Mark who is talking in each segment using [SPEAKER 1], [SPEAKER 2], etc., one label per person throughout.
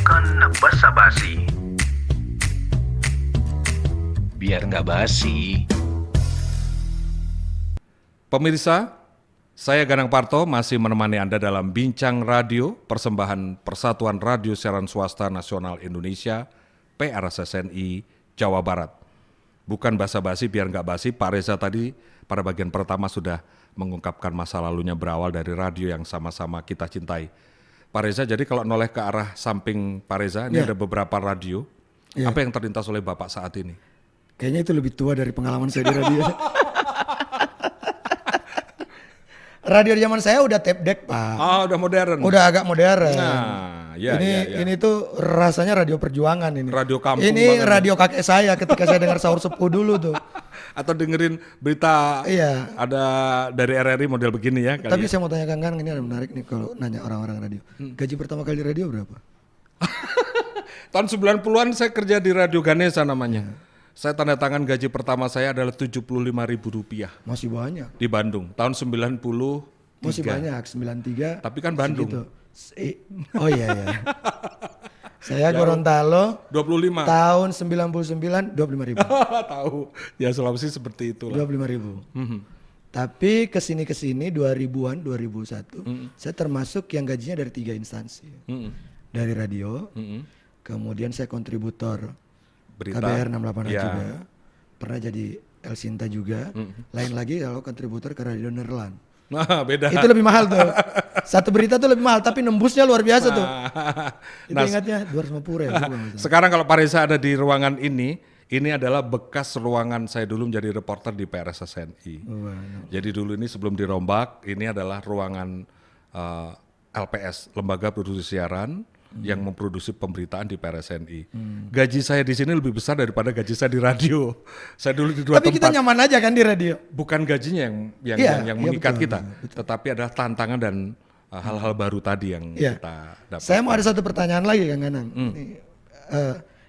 [SPEAKER 1] bukan basa-basi.
[SPEAKER 2] Biar nggak basi.
[SPEAKER 3] Pemirsa, saya Ganang Parto masih menemani Anda dalam Bincang Radio, persembahan Persatuan Radio Siaran Swasta Nasional Indonesia, PRSSNI, Jawa Barat. Bukan basa-basi biar nggak basi, Pak Reza tadi pada bagian pertama sudah mengungkapkan masa lalunya berawal dari radio yang sama-sama kita cintai. Pak Reza, jadi kalau noleh ke arah samping Pak Reza, ini ada beberapa radio. Apa yang terlintas oleh Bapak saat ini?
[SPEAKER 4] Kayaknya itu lebih tua dari pengalaman saya di radio. Radio di zaman saya udah tape deck, Pak.
[SPEAKER 3] Oh, udah modern.
[SPEAKER 4] Udah agak modern.
[SPEAKER 3] Nah,
[SPEAKER 4] ini tuh rasanya radio perjuangan ini.
[SPEAKER 3] Radio kampung
[SPEAKER 4] ini
[SPEAKER 3] banget.
[SPEAKER 4] radio kakek saya ketika saya dengar sahur sepuh dulu tuh.
[SPEAKER 3] Atau dengerin berita
[SPEAKER 4] Iya.
[SPEAKER 3] ada dari RRI model begini ya.
[SPEAKER 4] Tapi
[SPEAKER 3] kali ya.
[SPEAKER 4] saya mau tanya Kang Ganang, ini ada menarik nih kalau nanya orang-orang radio. Gaji pertama kali di radio berapa?
[SPEAKER 3] Tahun 90-an saya kerja di Radio Ganesha namanya. Saya tanda tangan gaji pertama saya adalah Rp75.000
[SPEAKER 4] Masih banyak.
[SPEAKER 3] di Bandung tahun 90.
[SPEAKER 4] Masih banyak, 93.
[SPEAKER 3] Tapi kan Bandung.
[SPEAKER 4] Segitu. Oh iya ya. Saya Gorontalo
[SPEAKER 3] 25.
[SPEAKER 4] tahun 99 25.000.
[SPEAKER 3] Tahu. Ya Sulawesi seperti itulah.
[SPEAKER 4] 25.000. Tapi kesini 2000-an 2001 saya termasuk yang gajinya dari 3 instansi. Dari radio, kemudian saya kontributor
[SPEAKER 3] Berita.
[SPEAKER 4] KBR 686
[SPEAKER 3] Ya.
[SPEAKER 4] juga. Pernah jadi El Sinta juga. Lain lagi kalau kontributor ke Radio Nerland.
[SPEAKER 3] Nah, beda.
[SPEAKER 4] Itu lebih mahal tuh. Satu berita tuh lebih mahal, tapi nembusnya luar biasa tuh. Itu
[SPEAKER 3] Nah,
[SPEAKER 4] ingatnya 250 ya.
[SPEAKER 3] sekarang kalau Pak Reza ada di ruangan ini adalah bekas ruangan saya dulu menjadi reporter di PRSSNI. Jadi dulu ini sebelum dirombak, ini adalah ruangan LPS, Lembaga Produksi Siaran, yang memproduksi pemberitaan di PRSNI. Gaji saya di sini lebih besar daripada gaji saya di radio. Saya dulu di dua
[SPEAKER 4] Tapi kita
[SPEAKER 3] tempat.
[SPEAKER 4] nyaman aja kan di radio.
[SPEAKER 3] Bukan gajinya yang
[SPEAKER 4] Iya,
[SPEAKER 3] mengikat
[SPEAKER 4] betul,
[SPEAKER 3] kita, tetapi adalah tantangan dan hal-hal baru tadi yang
[SPEAKER 4] Iya.
[SPEAKER 3] kita dapat.
[SPEAKER 4] Saya mau ada satu pertanyaan lagi Kang Ganang.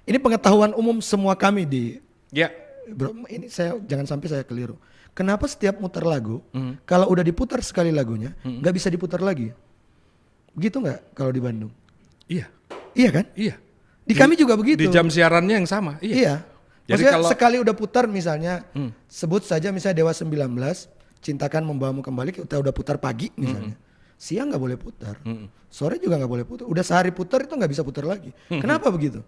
[SPEAKER 4] Ini pengetahuan umum semua kami di
[SPEAKER 3] Ya,
[SPEAKER 4] Bro, ini saya jangan sampai saya keliru. Kenapa setiap muter lagu, kalau udah diputar sekali lagunya, nggak bisa diputar lagi? Begitu nggak kalau di Bandung?
[SPEAKER 3] iya,
[SPEAKER 4] Iya kan?
[SPEAKER 3] iya.
[SPEAKER 4] Di kami juga begitu.
[SPEAKER 3] Di jam siarannya yang sama. Iya.
[SPEAKER 4] Iya.
[SPEAKER 3] Jadi
[SPEAKER 4] Maksudnya
[SPEAKER 3] kalau
[SPEAKER 4] sekali udah putar misalnya, sebut saja misalnya Dewa 19, Cintakan Membawamu Kembali, kita udah putar pagi misalnya. Siang nggak boleh putar, sore juga nggak boleh putar. Udah sehari putar itu nggak bisa putar lagi. Kenapa begitu?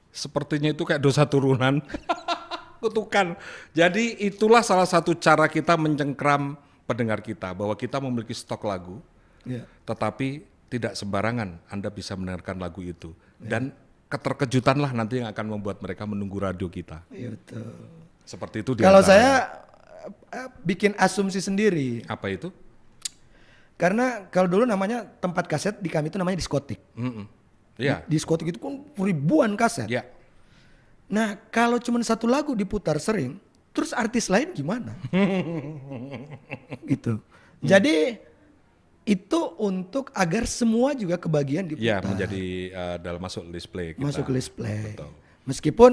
[SPEAKER 3] sepertinya itu kayak dosa turunan. Kutukan. Jadi itulah salah satu cara kita mencengkram pendengar kita bahwa kita memiliki stok lagu,
[SPEAKER 4] Iya.
[SPEAKER 3] tetapi tidak sembarangan Anda bisa mendengarkan lagu itu. Dan keterkejutanlah nanti yang akan membuat mereka menunggu radio kita.
[SPEAKER 4] Iya betul.
[SPEAKER 3] Seperti itu.
[SPEAKER 4] Kalau
[SPEAKER 3] diantaranya.
[SPEAKER 4] saya bikin asumsi sendiri,
[SPEAKER 3] Apa itu?
[SPEAKER 4] karena kalau dulu namanya tempat kaset di kami itu namanya diskotik.
[SPEAKER 3] Iya.
[SPEAKER 4] Diskotik itu kan ribuan kaset.
[SPEAKER 3] Ya.
[SPEAKER 4] Nah kalau cuma satu lagu diputar sering, terus artis lain gimana? Gitu. Jadi itu untuk agar semua juga kebagian
[SPEAKER 3] Ya,
[SPEAKER 4] diputar.
[SPEAKER 3] menjadi dalam masuk list play kita.
[SPEAKER 4] Masuk ke list play.
[SPEAKER 3] Betul.
[SPEAKER 4] Meskipun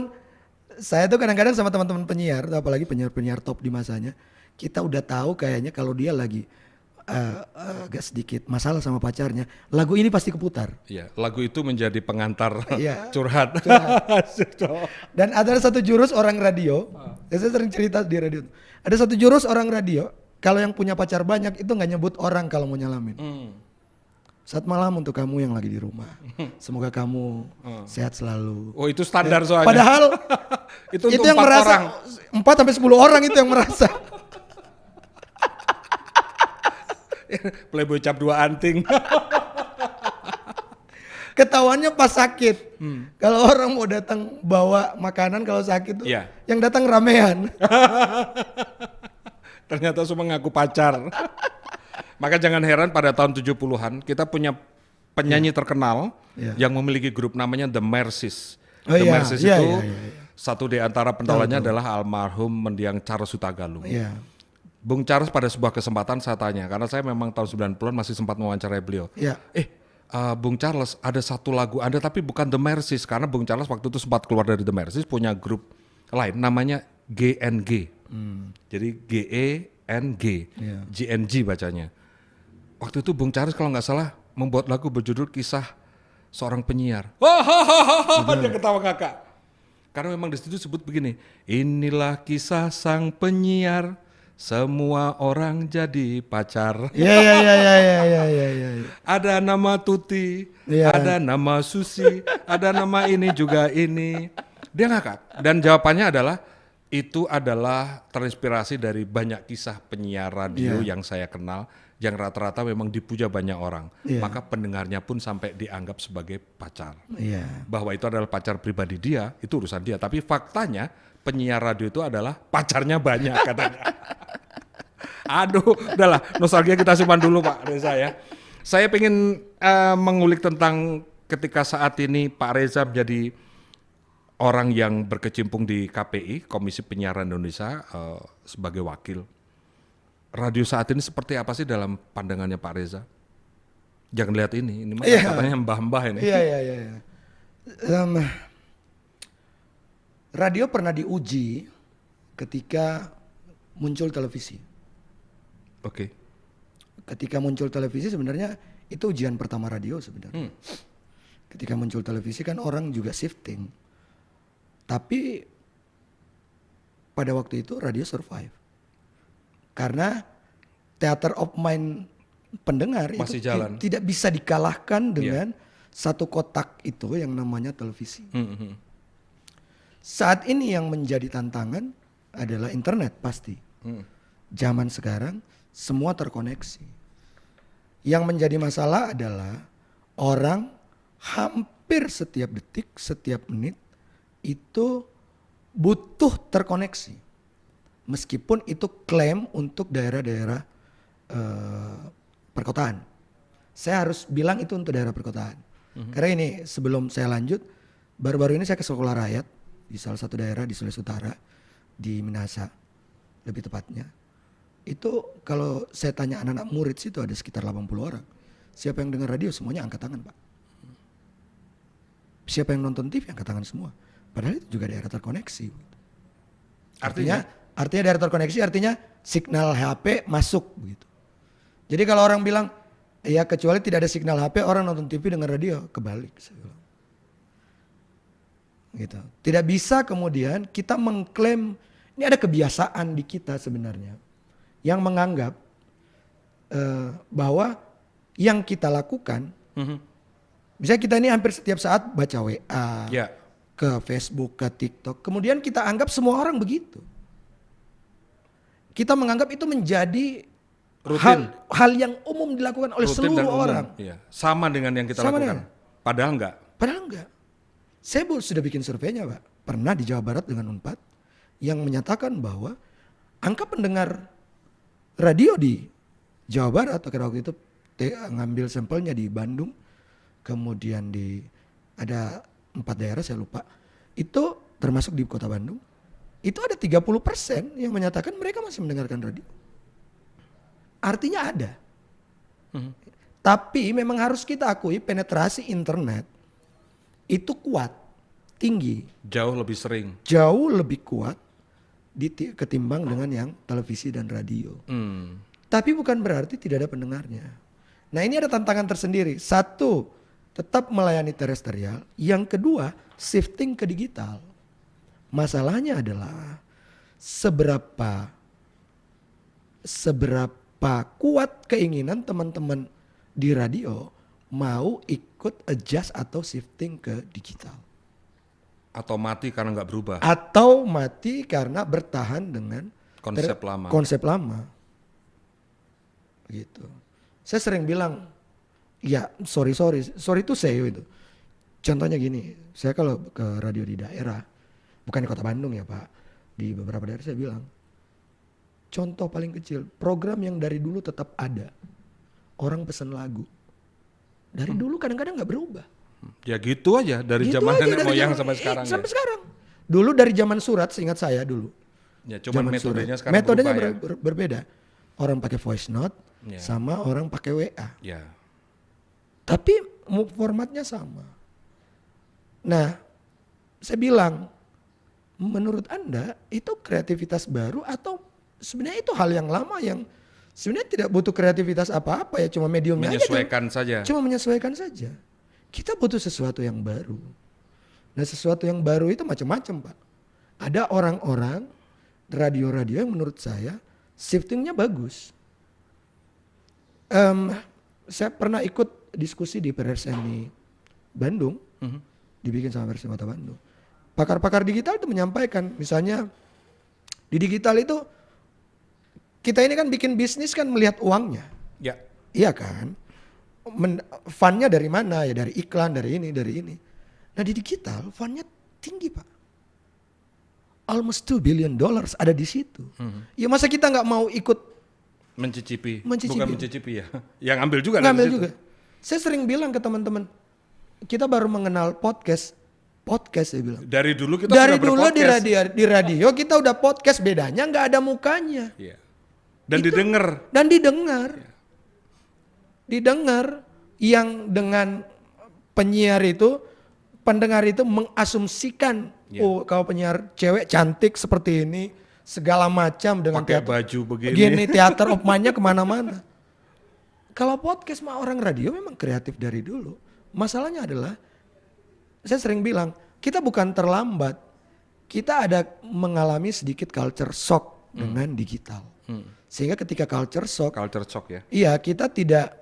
[SPEAKER 4] saya tuh kadang-kadang sama teman-teman penyiar, apalagi penyiar-penyiar top di masanya, kita udah tahu kayaknya kalau dia lagi agak sedikit masalah sama pacarnya, lagu ini pasti keputar.
[SPEAKER 3] Iya, lagu itu menjadi pengantar
[SPEAKER 4] Iya.
[SPEAKER 3] curhat.
[SPEAKER 4] Dan ada satu jurus orang radio, saya sering cerita di radio. Ada satu jurus orang radio, kalau yang punya pacar banyak itu nggak nyebut orang kalau mau nyalamin. Saat malam untuk kamu yang lagi di rumah, semoga kamu sehat selalu.
[SPEAKER 3] Oh, itu standar soalnya.
[SPEAKER 4] Padahal
[SPEAKER 3] itu
[SPEAKER 4] itu
[SPEAKER 3] untuk
[SPEAKER 4] yang
[SPEAKER 3] 4
[SPEAKER 4] merasa
[SPEAKER 3] orang.
[SPEAKER 4] 4 sampai 10 orang itu yang merasa.
[SPEAKER 3] Playboy cap 2 anting.
[SPEAKER 4] Ketahuannya pas sakit. Kalau orang mau datang bawa makanan kalau sakit tuh,
[SPEAKER 3] Iya.
[SPEAKER 4] yang datang ramean.
[SPEAKER 3] Ternyata semua ngaku pacar. Maka jangan heran pada tahun 70-an kita punya penyanyi terkenal yang memiliki grup namanya The Mercies.
[SPEAKER 4] Oh
[SPEAKER 3] The
[SPEAKER 4] iya,
[SPEAKER 3] Mercies
[SPEAKER 4] iya,
[SPEAKER 3] itu
[SPEAKER 4] iya, iya.
[SPEAKER 3] satu di antara pendolanya adalah almarhum mendiang Charles Hutagalung.
[SPEAKER 4] Iya.
[SPEAKER 3] Bung Charles pada sebuah kesempatan saya tanya, karena saya memang tahun 90-an masih sempat mewawancarai beliau.
[SPEAKER 4] Iya.
[SPEAKER 3] Bung Charles ada satu lagu Anda tapi bukan The Mercies, karena Bung Charles waktu itu sempat keluar dari The Mercies punya grup lain namanya GNG. Jadi GENG,
[SPEAKER 4] Iya.
[SPEAKER 3] GNG bacanya. Waktu itu Bung Charles kalau nggak salah membuat lagu berjudul Kisah seorang penyiar. Wah, dia ketawa ngakak. Karena memang di situ disebut begini, inilah kisah sang penyiar, semua orang jadi pacar.
[SPEAKER 4] Iya.
[SPEAKER 3] Ada nama Tuti,
[SPEAKER 4] Iya.
[SPEAKER 3] ada nama Susi, ada nama ini juga ini. Dia ngakak. Dan jawabannya adalah, itu adalah terinspirasi dari banyak kisah penyiar radio yang saya kenal, yang rata-rata memang dipuja banyak orang.
[SPEAKER 4] Iya.
[SPEAKER 3] Maka pendengarnya pun sampai dianggap sebagai pacar.
[SPEAKER 4] Iya.
[SPEAKER 3] Bahwa itu adalah pacar pribadi dia, itu urusan dia. Tapi faktanya penyiar radio itu adalah pacarnya banyak katanya. Aduh, udahlah, nostalgia kita simpan dulu Pak Reza ya. Saya pengen mengulik tentang ketika saat ini Pak Reza menjadi orang yang berkecimpung di KPI, Komisi Penyiaran Indonesia, sebagai wakil. Radio saat ini seperti apa sih dalam pandangannya Pak Reza? Jangan lihat ini mah katanya mbah-mbah ini.
[SPEAKER 4] Iya. Radio pernah diuji ketika muncul televisi.
[SPEAKER 3] Oke.
[SPEAKER 4] Ketika muncul televisi sebenarnya itu ujian pertama radio sebenarnya. Ketika muncul televisi kan orang juga shifting. Tapi pada waktu itu radio survive. Karena theater of mind pendengar
[SPEAKER 3] masih
[SPEAKER 4] itu
[SPEAKER 3] jalan.
[SPEAKER 4] tidak bisa dikalahkan dengan satu kotak itu yang namanya televisi. Saat ini yang menjadi tantangan adalah internet pasti. Zaman sekarang semua terkoneksi. Yang menjadi masalah adalah orang hampir setiap detik, setiap menit itu butuh terkoneksi. Meskipun itu klaim untuk daerah-daerah perkotaan. Saya harus bilang itu untuk daerah perkotaan. Karena ini sebelum saya lanjut, baru-baru ini saya ke sekolah rakyat di salah satu daerah di Sulawesi Utara, di Minahasa lebih tepatnya. Itu kalau saya tanya anak-anak murid situ ada sekitar 80 orang. Siapa yang dengar radio semuanya angkat tangan Pak. Siapa yang nonton TV angkat tangan semua. Padahal itu juga daerah terkoneksi. Artinya daerah terkoneksi artinya signal HP masuk begitu. Jadi kalau orang bilang ya kecuali tidak ada signal HP orang nonton TV dengan radio, kebalik saya bilang. Gitu. Tidak bisa kemudian kita mengklaim ini ada kebiasaan di kita sebenarnya yang menganggap bahwa yang kita lakukan, misalnya kita ini hampir setiap saat baca WA, ke Facebook, ke TikTok, kemudian kita anggap semua orang begitu. Kita menganggap itu menjadi hal yang umum dilakukan oleh
[SPEAKER 3] rutin
[SPEAKER 4] seluruh orang.
[SPEAKER 3] Iya. Sama dengan yang kita lakukan. Padahal enggak.
[SPEAKER 4] Padahal enggak. Saya sudah bikin surveinya Pak. Pernah di Jawa Barat dengan Unpad yang menyatakan bahwa angka pendengar radio di Jawa Barat waktu itu ngambil sampelnya di Bandung, kemudian ada 4 daerah saya lupa, itu termasuk di kota Bandung, itu ada 30% yang menyatakan mereka masih mendengarkan radio. Artinya ada. Tapi memang harus kita akui penetrasi internet itu kuat, tinggi.
[SPEAKER 3] Jauh lebih sering.
[SPEAKER 4] Jauh lebih kuat ketimbang dengan yang televisi dan radio. Tapi bukan berarti tidak ada pendengarnya. Nah ini ada tantangan tersendiri. Satu, tetap melayani terestrial. Yang kedua, shifting ke digital. Masalahnya adalah seberapa kuat keinginan teman-teman di radio mau ikut adjust atau shifting ke digital.
[SPEAKER 3] Atau mati karena nggak berubah.
[SPEAKER 4] Atau mati karena bertahan dengan konsep lama. Gitu. Saya sering bilang, ya sorry to say itu. Contohnya gini, saya kalau ke radio di daerah, bukan di kota Bandung ya Pak, di beberapa daerah saya bilang, contoh paling kecil, program yang dari dulu tetap ada, orang pesan lagu, dari dulu kadang-kadang nggak berubah.
[SPEAKER 3] Ya gitu aja, dari
[SPEAKER 4] Gitu
[SPEAKER 3] zaman
[SPEAKER 4] aja,
[SPEAKER 3] nenek
[SPEAKER 4] dari
[SPEAKER 3] moyang
[SPEAKER 4] zaman-
[SPEAKER 3] sampai sekarang.
[SPEAKER 4] sampai sekarang. Dulu dari zaman surat, seingat saya dulu.
[SPEAKER 3] Ya cuman
[SPEAKER 4] Zaman
[SPEAKER 3] metodenya
[SPEAKER 4] surat.
[SPEAKER 3] sekarang
[SPEAKER 4] Metodenya
[SPEAKER 3] berubah ya.
[SPEAKER 4] berbeda. Orang pakai voice note sama orang pakai WA.
[SPEAKER 3] Ya.
[SPEAKER 4] Tapi formatnya sama. Nah, saya bilang, menurut Anda itu kreativitas baru atau sebenarnya itu hal yang lama yang sebenarnya tidak butuh kreativitas apa-apa ya, cuma mediumnya
[SPEAKER 3] Menyesuaikan saja.
[SPEAKER 4] Cuma menyesuaikan saja. Kita butuh sesuatu yang baru. Nah sesuatu yang baru itu macam-macam Pak. Ada orang-orang radio-radio yang menurut saya shiftingnya bagus. Saya pernah ikut diskusi di PRSNI Bandung, dibikin sama Persib Kota Bandung. Pakar-pakar digital itu menyampaikan, misalnya di digital itu kita ini kan bikin bisnis kan melihat uangnya,
[SPEAKER 3] Ya.
[SPEAKER 4] iya kan? Fund-nya dari mana ya? Dari iklan, dari ini, dari ini. Nah di digital fund-nya tinggi Pak. Almost $2 billion ada di situ. Ya masa kita nggak mau ikut
[SPEAKER 3] Mencicipi.
[SPEAKER 4] Mencicipi.
[SPEAKER 3] Bukan mencicipi ya. Yang ambil juga
[SPEAKER 4] ngambil
[SPEAKER 3] dari situ.
[SPEAKER 4] juga. Saya sering bilang ke teman-teman, kita baru mengenal podcast saya bilang.
[SPEAKER 3] Dari dulu kita
[SPEAKER 4] Dari
[SPEAKER 3] sudah
[SPEAKER 4] dulu
[SPEAKER 3] berpodcast.
[SPEAKER 4] di radio kita udah podcast, bedanya nggak ada mukanya.
[SPEAKER 3] Iya. Dan
[SPEAKER 4] Itu-
[SPEAKER 3] didengar.
[SPEAKER 4] Dan didengar yang dengan penyiar itu, pendengar itu mengasumsikan,
[SPEAKER 3] Ya.
[SPEAKER 4] oh kalau penyiar cewek cantik seperti ini, segala macam dengan
[SPEAKER 3] Pakai
[SPEAKER 4] teater.
[SPEAKER 3] baju begini.
[SPEAKER 4] Gini teater of mind-nya kemana-mana. Kalau podcast mah orang radio memang kreatif dari dulu. Masalahnya adalah, saya sering bilang, kita bukan terlambat. Kita ada mengalami sedikit culture shock dengan digital. Sehingga ketika culture shock,
[SPEAKER 3] Culture shock ya.
[SPEAKER 4] iya kita tidak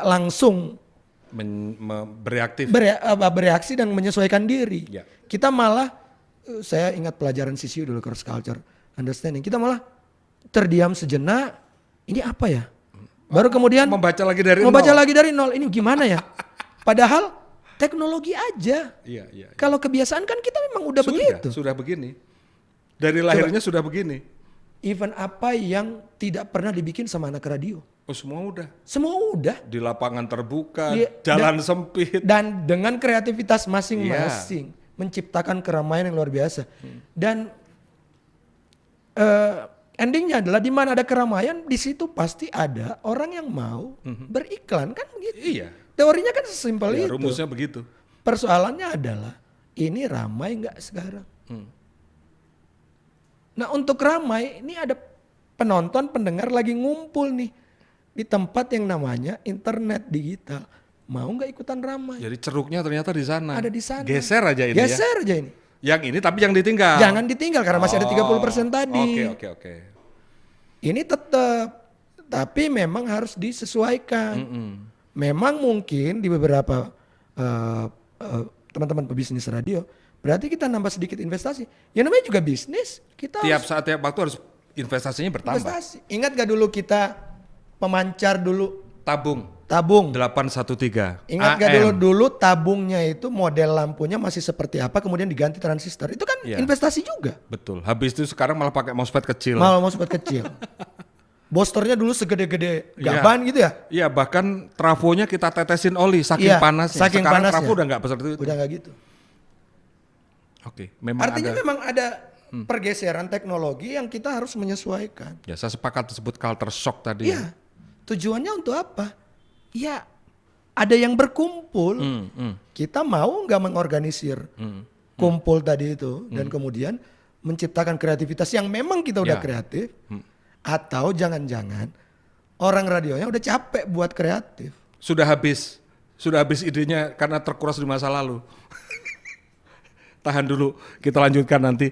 [SPEAKER 4] langsung
[SPEAKER 3] Bereaktif.
[SPEAKER 4] bereaksi dan menyesuaikan diri.
[SPEAKER 3] Ya.
[SPEAKER 4] Kita malah, saya ingat pelajaran CCU dulu, cross culture understanding. Kita malah terdiam sejenak. Ini apa ya? Baru kemudian
[SPEAKER 3] Membaca lagi dari
[SPEAKER 4] membaca
[SPEAKER 3] nol.
[SPEAKER 4] lagi dari nol. Ini gimana ya? Padahal teknologi aja.
[SPEAKER 3] Iya.
[SPEAKER 4] Kalau kebiasaan kan kita memang udah begitu.
[SPEAKER 3] Sudah begini. Dari lahirnya sudah begini.
[SPEAKER 4] Even apa yang tidak pernah dibikin sama anak radio.
[SPEAKER 3] Oh semua udah.
[SPEAKER 4] Semua udah.
[SPEAKER 3] Di lapangan terbuka,
[SPEAKER 4] Di-
[SPEAKER 3] jalan sempit.
[SPEAKER 4] Dan dengan kreativitas masing-masing menciptakan keramaian yang luar biasa. Dan endingnya adalah di mana ada keramaian, di situ pasti ada orang yang mau beriklan, kan begitu.
[SPEAKER 3] Iya.
[SPEAKER 4] Teorinya kan sesimpel
[SPEAKER 3] Ya,
[SPEAKER 4] itu.
[SPEAKER 3] rumusnya begitu.
[SPEAKER 4] Persoalannya adalah ini ramai nggak sekarang? Nah untuk ramai ini ada penonton, pendengar lagi ngumpul nih di tempat yang namanya internet digital. Mau nggak ikutan ramai?
[SPEAKER 3] Jadi ceruknya ternyata di sana.
[SPEAKER 4] Ada di sana.
[SPEAKER 3] Geser aja ini ya.
[SPEAKER 4] Geser aja ini.
[SPEAKER 3] Yang ini tapi yang ditinggal.
[SPEAKER 4] Jangan ditinggal karena masih ada 30% tadi.
[SPEAKER 3] Oke.
[SPEAKER 4] Ini tetap, tapi memang harus disesuaikan. Memang mungkin di beberapa teman-teman pebisnis radio, berarti kita nambah sedikit investasi. Ya namanya juga bisnis, kita
[SPEAKER 3] Tiap
[SPEAKER 4] harus
[SPEAKER 3] saat tiap waktu harus investasinya bertambah.
[SPEAKER 4] investasi. Ingat gak dulu kita pemancar dulu
[SPEAKER 3] Tabung
[SPEAKER 4] tabung?
[SPEAKER 3] 813.
[SPEAKER 4] Ingat gak
[SPEAKER 3] AM.
[SPEAKER 4] dulu tabungnya itu model lampunya masih seperti apa, kemudian diganti transistor. Itu kan
[SPEAKER 3] Iya.
[SPEAKER 4] investasi juga.
[SPEAKER 3] Betul. Habis itu sekarang malah pakai MOSFET kecil.
[SPEAKER 4] Malah mau sempat kecil. Boosternya dulu segede-gede gaban gitu ya?
[SPEAKER 3] Iya, bahkan trafonya kita tetesin oli saking
[SPEAKER 4] Iya,
[SPEAKER 3] panasnya.
[SPEAKER 4] saking
[SPEAKER 3] Sekarang
[SPEAKER 4] panasnya.
[SPEAKER 3] trafo udah nggak besar itu.
[SPEAKER 4] Udah nggak gitu.
[SPEAKER 3] Oke, memang
[SPEAKER 4] Artinya
[SPEAKER 3] ada.
[SPEAKER 4] memang ada pergeseran teknologi yang kita harus menyesuaikan.
[SPEAKER 3] Ya, saya sepakat disebut culture shock tadi.
[SPEAKER 4] Iya. Tujuannya untuk apa? Ya, ada yang berkumpul. Kita mau nggak mengorganisir kumpul tadi itu dan kemudian menciptakan kreativitas yang memang kita udah
[SPEAKER 3] Ya.
[SPEAKER 4] kreatif, atau jangan-jangan orang radionya udah capek buat kreatif.
[SPEAKER 3] Sudah habis idenya karena terkuras di masa lalu. Tahan dulu, kita lanjutkan nanti.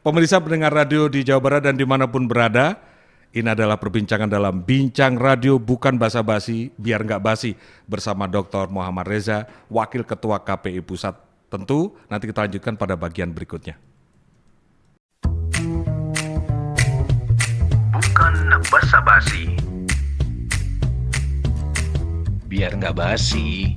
[SPEAKER 3] Pemirsa pendengar radio di Jawa Barat dan dimanapun berada, ini adalah perbincangan dalam Bincang Radio Bukan Basa-Basi, Biar Nggak Basi, bersama Dr. Muhammad Reza, Wakil Ketua KPI Pusat. Tentu nanti kita lanjutkan pada bagian berikutnya.
[SPEAKER 2] Bukan basa-basi. Biar nggak basi.